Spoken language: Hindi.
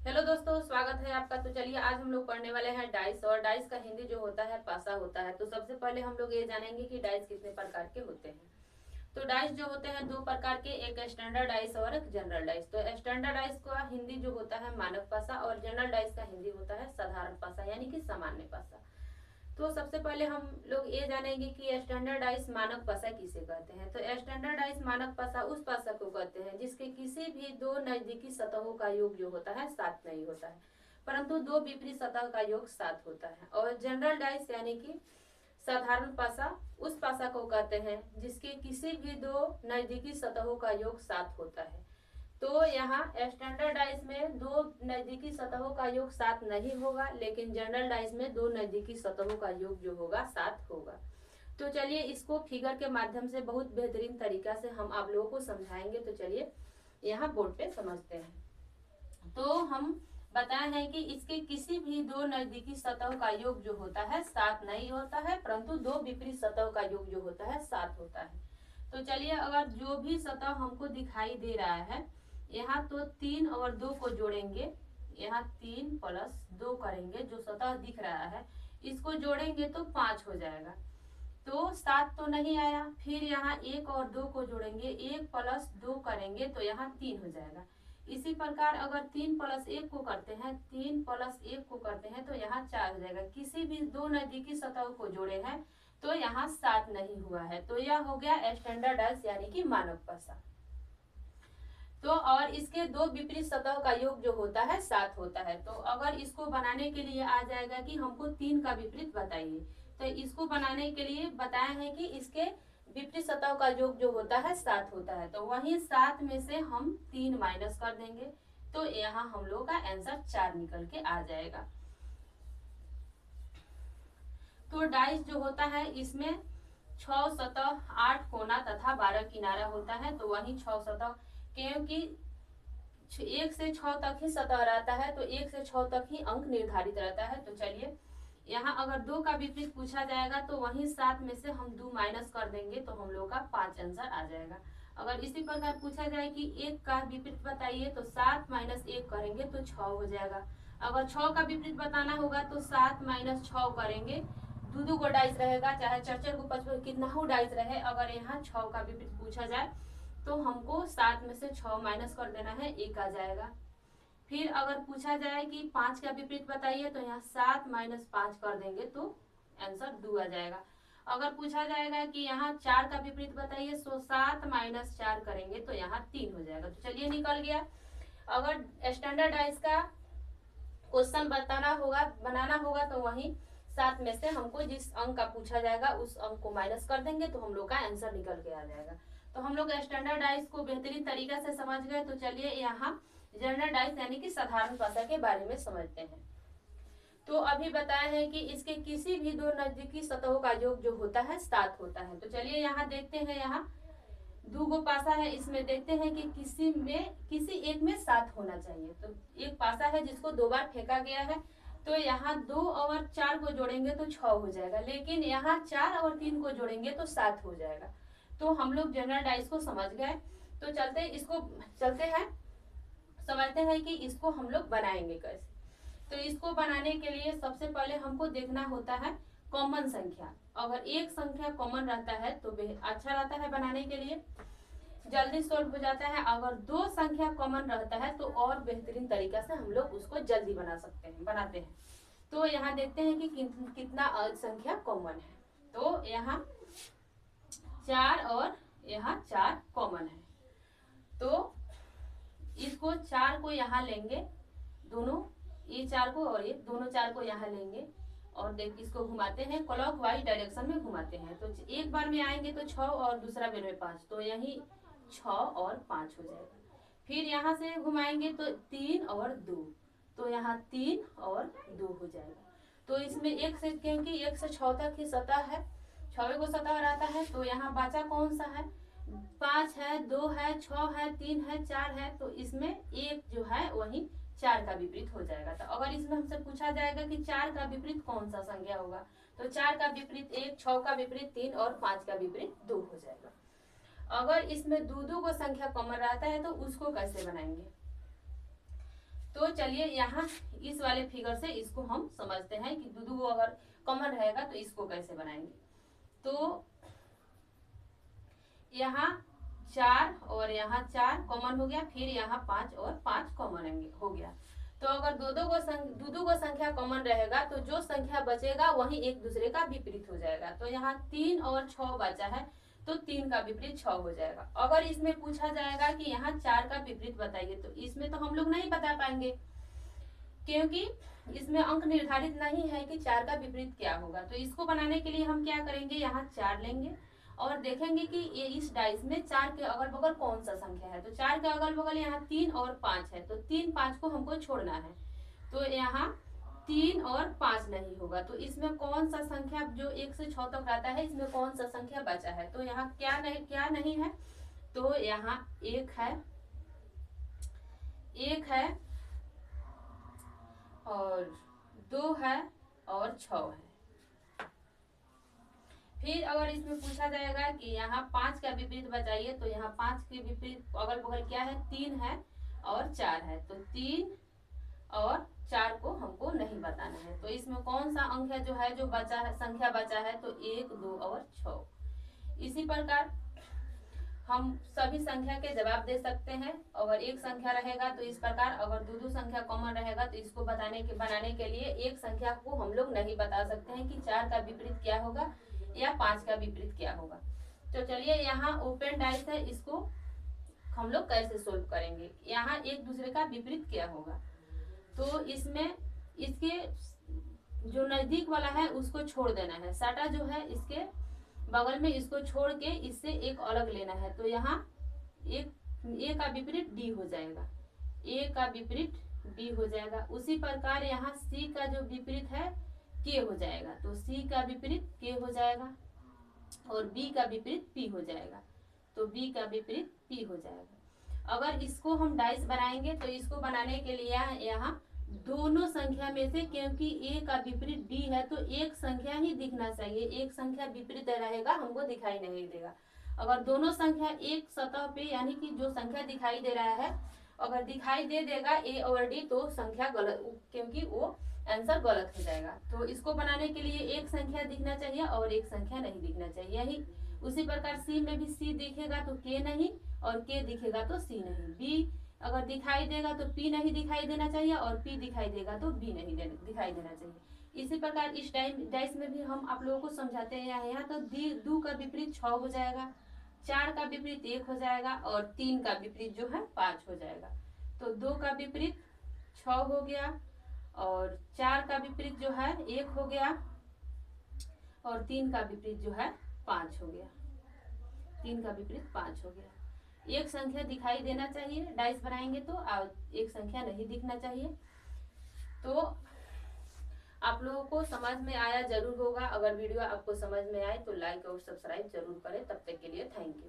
हेलो दोस्तों, स्वागत है आपका। तो चलिए आज हम लोग पढ़ने वाले हैं डाइस। और डाइस का हिंदी जो होता है पासा होता है। तो सबसे पहले हम लोग ये जानेंगे कि डाइस कितने प्रकार के होते हैं। तो डाइस जो होते हैं दो प्रकार के, एक स्टैंडर्ड डाइस और एक जनरल डाइस। तो स्टैंडर्ड डाइस का हिंदी जो होता है मानक पासा, और जनरल डाइस का हिंदी होता है साधारण पासा यानी कि सामान्य पासा। तो सबसे पहले हम लोग ये जानेंगे कि स्टैंडर्डाइज मानक पासा किसे कहते हैं। तो स्टैंडर्डाइज मानक पासा उस पासा को कहते हैं जिसके किसी भी दो नजदीकी सतहों का योग जो होता है 7 नहीं होता है, परंतु दो विपरीत सतह का योग 7 होता है। और जनरल डाइस यानी कि साधारण पासा उस पासा को कहते हैं जिसके किसी भी दो नजदीकी सतहों का योग 7 होता है। तो यहाँ स्टैंडर्ड डाइस में दो नजदीकी सतहों का योग 7 नहीं होगा, लेकिन जनरल डाइस में दो नजदीकी सतहों का योग जो होगा 7 होगा। तो चलिए इसको फिगर के माध्यम से बहुत बेहतरीन तरीका से हम आप लोगों को समझाएंगे। तो चलिए यहाँ बोर्ड पे समझते हैं। तो हम बताए हैं कि इसके किसी भी दो नजदीकी सतह का योग जो होता है 7 नहीं होता है, परंतु दो विपरीत सतह का योग जो होता है 7 होता है। तो चलिए अगर जो भी सतह हमको दिखाई दे रहा है, यहाँ तो 3 और 2 को जोड़ेंगे, यहाँ 3 प्लस 2 करेंगे, जो सतह दिख रहा है इसको जोड़ेंगे तो 5 हो जाएगा। तो 7 तो नहीं आया। फिर यहाँ 1 और 2 को जोड़ेंगे, 1 प्लस 2 करेंगे तो यहाँ 3 हो जाएगा। इसी प्रकार अगर 3 प्लस 1 को करते हैं, 3 प्लस 1 को करते हैं तो यहाँ 4 हो जाएगा। किसी भी दो नजदीकी सतह को जोड़े हैं तो यहाँ 7 नहीं हुआ है। तो यह हो गया स्टैंडर्ड डाइस यानी कि मानक पासा। तो और इसके दो विपरीत सतह का योग जो होता है 7 होता है। तो अगर इसको बनाने के लिए आ जाएगा कि हमको 3 का विपरीत बताइए, तो इसको बनाने के लिए बताए हैं कि इसके विपरीत सतह का योग जो होता है 7 होता है। तो वही 7 में से हम 3 माइनस कर देंगे तो यहाँ हम लोग का आंसर 4 निकल के आ जाएगा। तो डाइस जो होता है इसमें 6 सतह, 8 कोना तथा 12 किनारा होता है। तो वही 6 सतह, क्योंकि 1 से 6 तक ही सतह रहता है तो 1 से 6 तक ही अंक निर्धारित रहता है। तो चलिए यहाँ अगर 2 का विपरीत पूछा जाएगा तो वही 7 में से हम 2 माइनस कर देंगे तो हम लोग का 5 आंसर आ जाएगा। अगर इसी प्रकार पूछा जाए कि 1 का विपरीत बताइए तो 7 माइनस 1 करेंगे तो 6 हो जाएगा। अगर 6 का विपरीत बताना होगा तो 7 माइनस 6 करेंगे, दो को डाइस रहेगा, चाहे 4 को 5 कितना हो डाइस रहे। अगर यहाँ 6 का विपरीत पूछा जाए तो हमको 7 में से 6 माइनस कर देना है, 1 आ जाएगा। फिर अगर पूछा जाए कि 5 का विपरीत बताइए तो यहाँ 7 माइनस 5 कर देंगे तो आंसर 2 आ जाएगा। अगर पूछा जाएगा कि यहाँ 4 का विपरीत बताइए तो 7 माइनस 4 करेंगे तो यहाँ 3 हो जाएगा। तो चलिए निकल गया। अगर स्टैंडर्ड डाइस का क्वेश्चन बनाना होगा तो वही 7 में से हमको जिस अंक का पूछा जाएगा उस अंक को माइनस कर देंगे तो हम लोग का आंसर निकल के आ जाएगा। तो हम लोग स्टैंडर्ड डाइस को बेहतरीन तरीका से समझ गए। तो चलिए यहाँ जनरल डाइस यानी कि साधारण भाषा के बारे में समझते हैं। तो अभी बताया है कि इसके किसी भी दो नजदीकी सतहों का योग जो होता है 7 होता है। तो चलिए यहाँ देखते हैं, यहाँ दो पासा है, इसमें देखते हैं कि किसी एक में 7 होना चाहिए। तो एक पासा है जिसको 2 बार फेंका गया है, तो यहाँ 2 और 4 को जोड़ेंगे तो 6 हो जाएगा, लेकिन यहाँ 4 और 3 को जोड़ेंगे तो 7 हो जाएगा। तो हम लोग जनरल डाइस को समझ गए। तो चलते हैं समझते हैं कि इसको हम लोग बनाएंगे कैसे। तो इसको बनाने के लिए सबसे पहले हमको देखना होता है कॉमन संख्या। अगर एक संख्या कॉमन रहता है तो अच्छा रहता है, बनाने के लिए जल्दी सोल्व हो जाता है। अगर 2 संख्या कॉमन रहता है तो और बेहतरीन तरीका से हम लोग उसको जल्दी बनाते हैं। तो यहाँ देखते हैं कि कितना संख्या कॉमन है। तो यहाँ 4 और यहाँ 4 कॉमन है। तो इसको 4 को यहाँ लेंगे, दोनों ये 4 को और ये दोनों 4 को यहाँ लेंगे और देख इसको घुमाते हैं, क्लॉकवाइज डायरेक्शन में घुमाते हैं। तो एक बार में आएंगे तो 6 और दूसरा बार में 5, तो यही 6 और 5 हो जाएगा। फिर यहाँ से घुमाएंगे तो 3 और 2, तो यहाँ 3 और 2 हो जाएगा। तो इसमें क्योंकि 1 से 6 तक ही सतह है, 6 को सतह रहता है, तो यहाँ बचा कौन सा है, 5 है, 2 है, 6 है, 3 है, 4 है। तो इसमें एक जो है वही 4 का विपरीत हो जाएगा। तो अगर इसमें हमसे पूछा जाएगा कि 4 का विपरीत कौन सा संख्या होगा, तो 4 का विपरीत 1, 6 का विपरीत 3 और 5 का विपरीत 2 हो जाएगा। अगर इसमें दो को संख्या कॉमन रहता है तो उसको कैसे बनाएंगे। तो चलिए यहाँ इस वाले फिगर से इसको हम समझते हैं कि दो अगर कॉमन रहेगा तो इसको कैसे बनाएंगे। तो यहाँ 4 और यहाँ 4 कॉमन हो गया, फिर यहाँ 5 और 5 कॉमन हो गया। तो अगर दो को संख्या कॉमन रहेगा तो जो संख्या बचेगा वही एक दूसरे का विपरीत हो जाएगा। तो यहाँ 3 और 6 बचा है तो 3 का विपरीत 6 हो जाएगा। अगर इसमें पूछा जाएगा कि यहाँ 4 का विपरीत बताइए तो इसमें तो हम लोग नहीं बता पाएंगे, क्योंकि इसमें अंक निर्धारित नहीं है कि 4 का विपरीत क्या होगा। तो इसको बनाने के लिए हम क्या करेंगे, यहाँ 4 लेंगे और देखेंगे कि ये इस डाइस में 4 के अगल बगल कौन सा संख्या है। तो 4 के अगल बगल यहाँ 3 और 5 है, तो 3 5 को हमको छोड़ना है। तो यहाँ 3 और 5 नहीं होगा। तो इसमें कौन सा संख्या जो 1 से 6 तक रहता है, इसमें कौन सा संख्या बचा है। तो यहाँ क्या नहीं है, तो यहाँ 1 है और 2 है और 6 है। फिर अगर इसमें पूछा जाएगा कि यहाँ 5 का विपरीत बताइए तो यहाँ 5 के विपरीत अगल बगल क्या है, 3 है और 4 है। तो 3 और 4 को हमको नहीं बताना है। तो इसमें कौन सा अंक है जो बचा है, संख्या बचा है, तो 1 2 और 6। इसी प्रकार हम सभी संख्या के जवाब दे सकते हैं। अगर एक संख्या रहेगा तो इस प्रकार, अगर दो संख्या कॉमन रहेगा तो इसको बनाने के लिए एक संख्या को हम लोग नहीं बता सकते हैं कि 4 का विपरीत क्या होगा या 5 का विपरीत क्या होगा। तो चलिए यहाँ ओपन डाइस है, इसको हम लोग कैसे सोल्व करेंगे। यहाँ एक दूसरे का विपरीत क्या होगा, तो इसमें इसके जो नजदीक वाला है उसको छोड़ देना है, साटा जो है इसके बगल में इसको छोड़ के इससे एक अलग लेना है। तो यहाँ एक ए का विपरीत डी हो जाएगा, ए का विपरीत डी हो जाएगा। उसी प्रकार यहाँ सी का जो विपरीत है के हो जाएगा, तो सी का विपरीत के हो जाएगा और बी का विपरीत पी हो जाएगा, तो बी का विपरीत पी हो जाएगा। अगर इसको हम डाइस बनाएंगे तो इसको बनाने के लिए यहाँ दोनों संख्या में से, क्योंकि ए का विपरीत डी है तो एक संख्या ही दिखना चाहिए, एक संख्या विपरीत रहेगा हमको दिखाई नहीं देगा। अगर दोनों संख्या एक सतह पे, यानी कि जो संख्या दिखाई दे रहा है अगर दिखाई दे देगा ए और डी तो संख्या गलत, क्योंकि वो आंसर गलत हो जाएगा। तो इसको बनाने के लिए एक संख्या दिखना चाहिए और एक संख्या नहीं दिखना चाहिए। यही उसी प्रकार सी में भी सी दिखेगा तो के नहीं और के दिखेगा तो सी नहीं। बी अगर दिखाई देगा तो पी नहीं दिखाई देना चाहिए और पी दिखाई देगा तो बी नहीं दिखाई देना चाहिए। इसी प्रकार इस डाइस में भी हम आप लोगों को समझाते हैं। यहाँ तो 2 का विपरीत 6 हो जाएगा, 4 का विपरीत 1 हो जाएगा और 3 का विपरीत जो है 5 हो जाएगा। तो 2 का विपरीत 6 हो गया और 4 का विपरीत जो है 1 हो गया और 3 का विपरीत जो है 5 हो गया, 3 का विपरीत 5 हो गया। एक संख्या दिखाई देना चाहिए डाइस बनाएंगे तो, एक संख्या नहीं दिखना चाहिए। तो आप लोगों को समझ में आया जरूर होगा। अगर वीडियो आपको समझ में आए तो लाइक और सब्सक्राइब जरूर करें। तब तक के लिए थैंक यू।